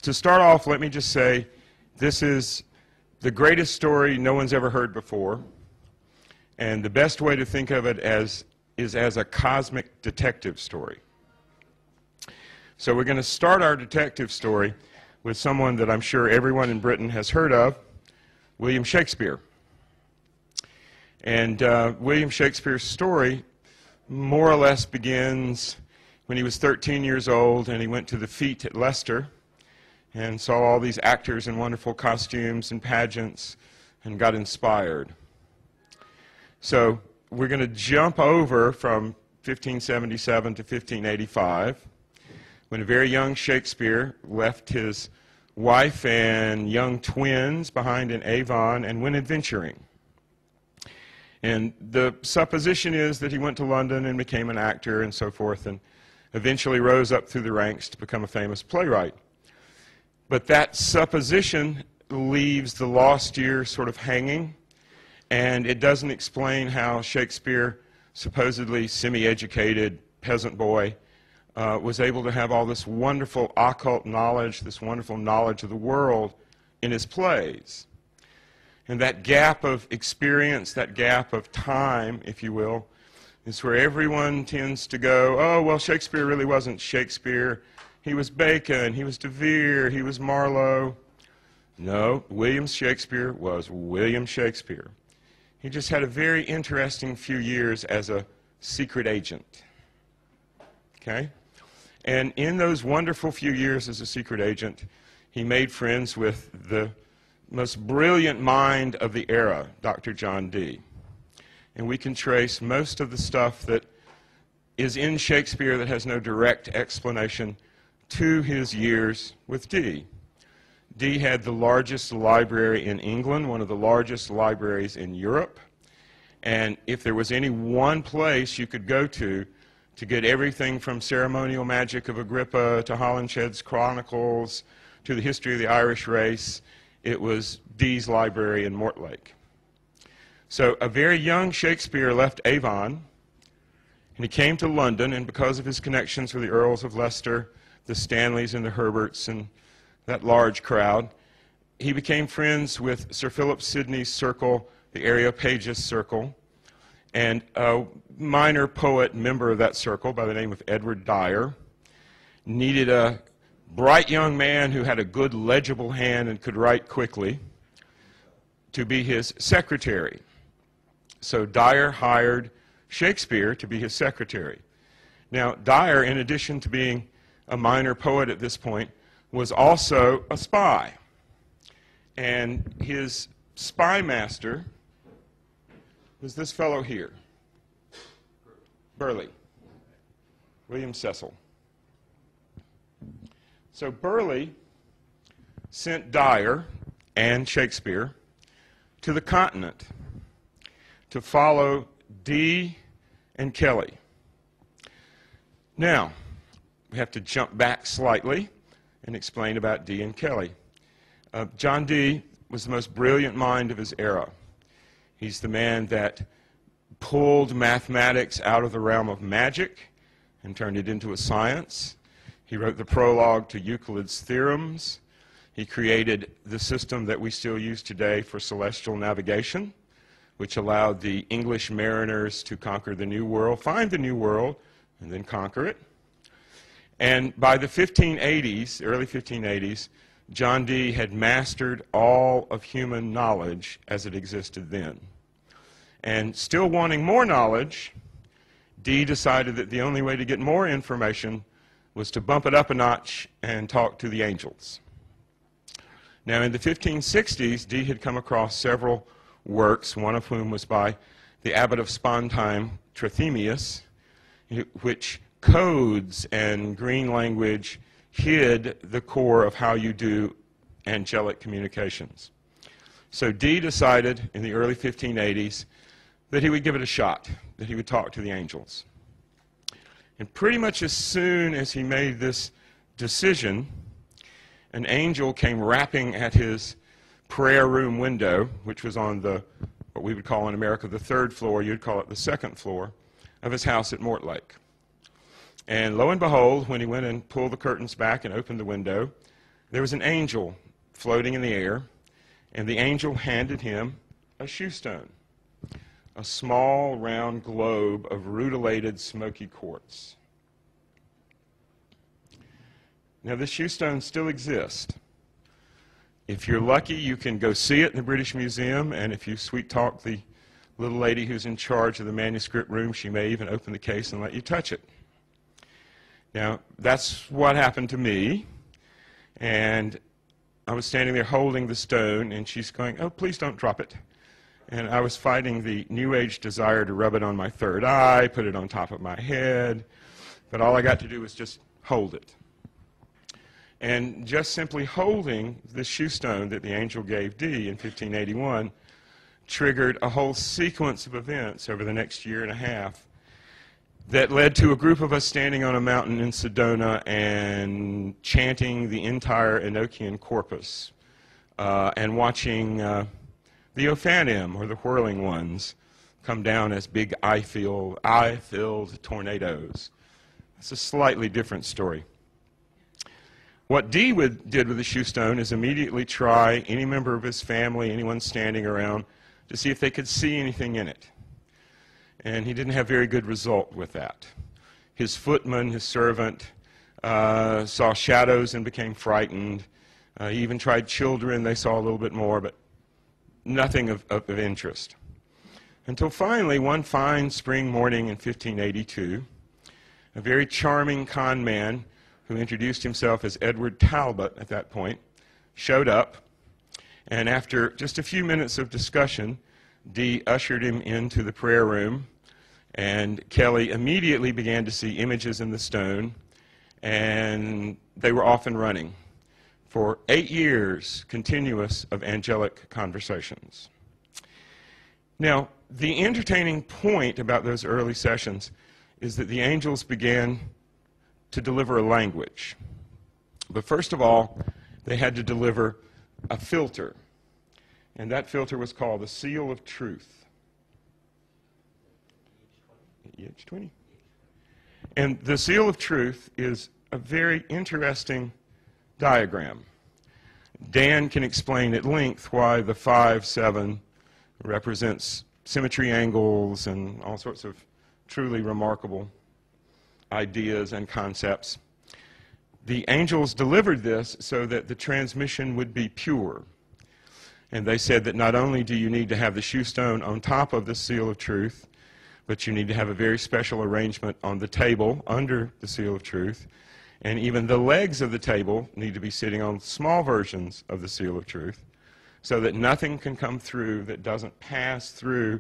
to start off, let me just say this is the greatest story no one's ever heard before. And the best way to think of it is as a cosmic detective story. So we're going to start our detective story with someone that I'm sure everyone in Britain has heard of, William Shakespeare. And William Shakespeare's story more or less begins when he was 13 years old and he went to the Fete at Leicester and saw all these actors in wonderful costumes and pageants and got inspired. So we're going to jump over from 1577 to 1585, when a very young Shakespeare left his wife and young twins behind in Avon and went adventuring. And the supposition is that he went to London and became an actor and so forth, and eventually rose up through the ranks to become a famous playwright. But that supposition leaves the lost years sort of hanging, and it doesn't explain how Shakespeare, supposedly semi-educated peasant boy, was able to have all this wonderful occult knowledge, this wonderful knowledge of the world in his plays. And that gap of experience, that gap of time, if you will, is where everyone tends to go, oh, well, Shakespeare really wasn't Shakespeare. He was Bacon, he was De Vere, he was Marlowe. No, William Shakespeare was William Shakespeare. He just had a very interesting few years as a secret agent. Okay? And in those wonderful few years as a secret agent, he made friends with the most brilliant mind of the era, Dr. John Dee. And we can trace most of the stuff that is in Shakespeare that has no direct explanation to his years with Dee. Dee had the largest library in England, one of the largest libraries in Europe. And if there was any one place you could go to get everything from Ceremonial Magic of Agrippa to Holinshed's Chronicles to the history of the Irish race, it was Dee's library in Mortlake. So a very young Shakespeare left Avon, and he came to London, and because of his connections with the Earls of Leicester, the Stanleys and the Herberts and that large crowd, he became friends with Sir Philip Sidney's circle, the Areopagus circle, and a minor poet member of that circle by the name of Edward Dyer needed a bright young man who had a good legible hand and could write quickly to be his secretary. So Dyer hired Shakespeare to be his secretary. Now, Dyer, in addition to being a minor poet at this point, was also a spy. And his spy master was this fellow here, Burleigh, William Cecil. So Burleigh sent Dyer and Shakespeare to the continent to follow Dee and Kelly. Now, we have to jump back slightly and explain about Dee and Kelly. John Dee was the most brilliant mind of his era. He's the man that pulled mathematics out of the realm of magic and turned it into a science. He wrote the prologue to Euclid's theorems. He created the system that we still use today for celestial navigation, which allowed the English mariners to conquer the New World, find the New World, and then conquer it. And by the 1580s, early 1580s, John Dee had mastered all of human knowledge as it existed then. And still wanting more knowledge, Dee decided that the only way to get more information was to bump it up a notch and talk to the angels. Now, in the 1560s, Dee had come across several works, one of whom was by the abbot of Spondheim, Trithemius, which codes and green language hid the core of how you do angelic communications. So Dee decided in the early 1580s that he would give it a shot, that he would talk to the angels. And pretty much as soon as he made this decision, an angel came rapping at his prayer room window, which was on the, what we would call in America, the third floor, you'd call it the second floor, of his house at Mortlake. And lo and behold, when he went and pulled the curtains back and opened the window, there was an angel floating in the air, and the angel handed him a shoe stone, a small round globe of rutilated smoky quartz. Now this shoe stone still exists. If you're lucky, you can go see it in the British Museum, and if you sweet talk the little lady who's in charge of the manuscript room, she may even open the case and let you touch it. Now, that's what happened to me, and I was standing there holding the stone, and she's going, "Oh, please don't drop it." And I was fighting the New Age desire to rub it on my third eye, put it on top of my head, but all I got to do was just hold it. And just simply holding the shoe stone that the angel gave Dee in 1581 triggered a whole sequence of events over the next year and a half that led to a group of us standing on a mountain in Sedona and chanting the entire Enochian corpus and watching the Ophanim, or the whirling ones, come down as big eye-filled tornadoes. It's a slightly different story. What Dee did with the shoe stone is immediately try any member of his family, anyone standing around, to see if they could see anything in it. And he didn't have very good result with that. His footman, his servant, saw shadows and became frightened. He even tried children. They saw a little bit more, but nothing of interest. Until finally, one fine spring morning in 1582, a very charming con man who introduced himself as Edward Talbot at that point showed up, and after just a few minutes of discussion, Dee ushered him into the prayer room, and Kelly immediately began to see images in the stone, and they were off and running for 8 years continuous of angelic conversations. Now, the entertaining point about those early sessions is that the angels began to deliver a language. But first of all, they had to deliver a filter, and that filter was called the seal of truth. EH20. And the seal of truth is a very interesting diagram. Dan can explain at length why the 5-7 represents symmetry angles and all sorts of truly remarkable ideas and concepts. The angels delivered this so that the transmission would be pure. And they said that not only do you need to have the shoe stone on top of the seal of truth, but you need to have a very special arrangement on the table under the seal of truth. And even the legs of the table need to be sitting on small versions of the seal of truth so that nothing can come through that doesn't pass through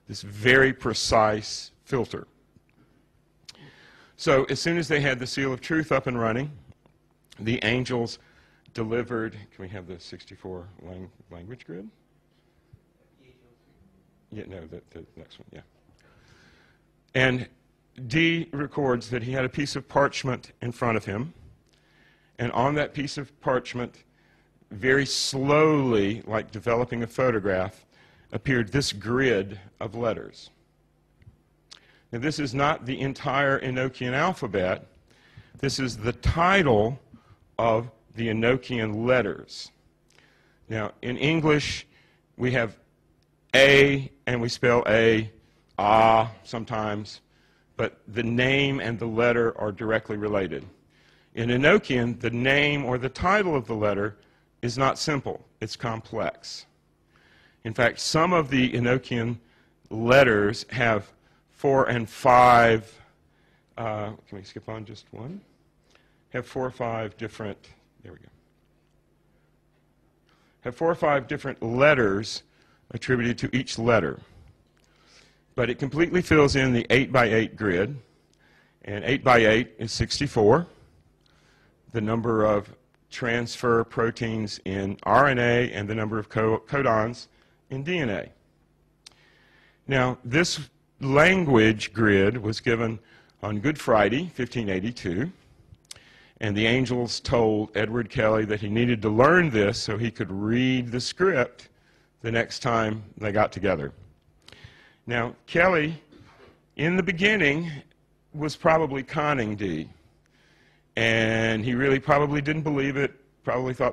this very precise filter. So as soon as they had the seal of truth up and running, the angels delivered, can we have the 64 language grid? Yeah, no, the next one, yeah. And Dee records that he had a piece of parchment in front of him, and on that piece of parchment, very slowly, like developing a photograph, appeared this grid of letters. Now, this is not the entire Enochian alphabet. This is the title of the Enochian letters. Now, in English, we have A, and we spell A, sometimes, but the name and the letter are directly related. In Enochian, the name or the title of the letter is not simple. It's complex. In fact, some of the Enochian letters have 4 and 5, can we skip on just one? Have 4 or 5 different, there we go. Have 4 or 5 different letters attributed to each letter. But it completely fills in the 8x8 grid, and 8x8 is 64, the number of transfer proteins in RNA and the number of codons in DNA. Now, this language grid was given on Good Friday, 1582, and the angels told Edward Kelly that he needed to learn this so he could read the script the next time they got together. Now, Kelly, in the beginning, was probably conning Dee, and he really probably didn't believe it probably thought